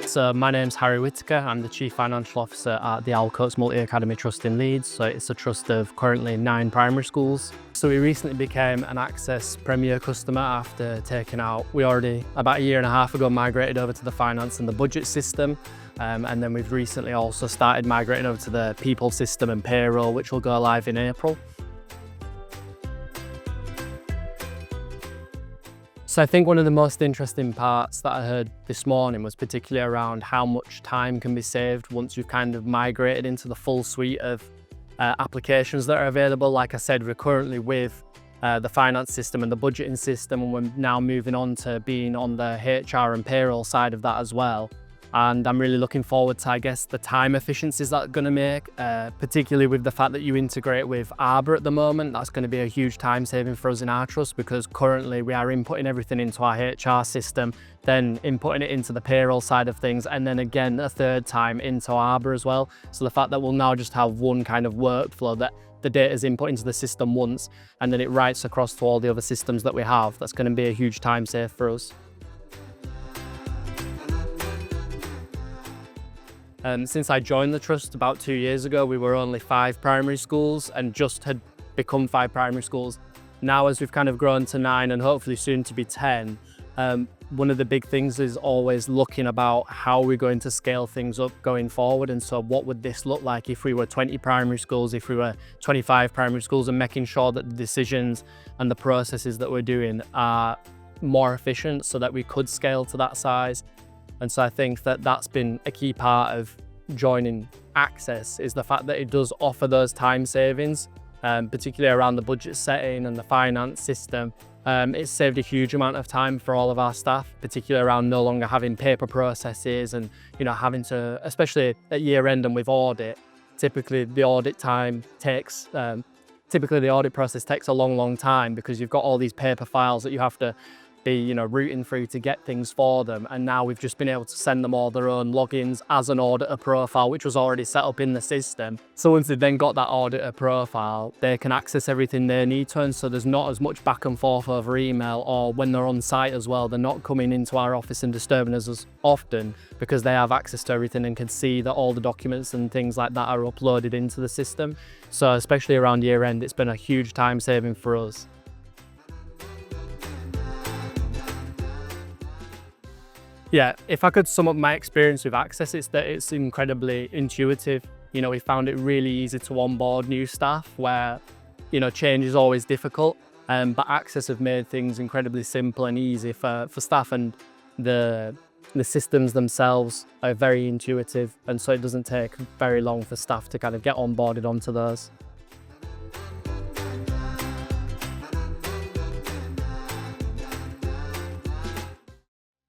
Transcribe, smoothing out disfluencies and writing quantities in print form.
So my name's Harry Whitaker. I'm the Chief Financial Officer at the Owlcotes Multi-Academy Trust in Leeds. So it's a trust of currently 9 primary schools. So we recently became an Access Premier customer after taking out, we already about a year and a half ago migrated over to the finance and the budget system. And then we've recently also started migrating over to the people system and payroll, which will go live in April. So I think one of the most interesting parts that I heard this morning was particularly around how much time can be saved once you've kind of migrated into the full suite of applications that are available. Like I said, we're currently with the finance system and the budgeting system, and we're now moving on to being on the HR and payroll side of that as well. And I'm really looking forward to, I guess, the time efficiencies that's going to make, particularly with the fact that you integrate with Arbor at the moment. That's going to be a huge time saving for us in our trust, because currently we are inputting everything into our HR system, then inputting it into the payroll side of things, and then again a third time into Arbor as well. So the fact that we'll now just have one kind of workflow, that the data is input into the system once and then it writes across to all the other systems that we have, that's going to be a huge time save for us. Since I joined the trust about 2 years ago, we were only 5 primary schools and just had become 5 primary schools. Now, as we've kind of grown to 9 and hopefully soon to be 10, one of the big things is always looking about how we're going to scale things up going forward. And so what would this look like if we were 20 primary schools, if we were 25 primary schools, and making sure that the decisions and the processes that we're doing are more efficient so that we could scale to that size. And so I think that that's been a key part of joining Access, is the fact that it does offer those time savings, particularly around the budget setting and the finance system. It's saved a huge amount of time for all of our staff, particularly around no longer having paper processes and, having to, especially at year end and with audit, typically the audit process takes a long time, because you've got all these paper files that you have to be routing through to get things for them. And now we've just been able to send them all their own logins as an auditor profile, which was already set up in the system. So once they've then got that auditor profile, they can access everything they need to, and so there's not as much back and forth over email, or when they're on site as well, they're not coming into our office and disturbing us as often, because they have access to everything and can see that all the documents and things like that are uploaded into the system. So especially around year end, it's been a huge time saving for us. Yeah, if I could sum up my experience with Access, it's that it's incredibly intuitive. We found it really easy to onboard new staff, where, change is always difficult. But Access have made things incredibly simple and easy for staff, and the systems themselves are very intuitive. And so it doesn't take very long for staff to kind of get onboarded onto those.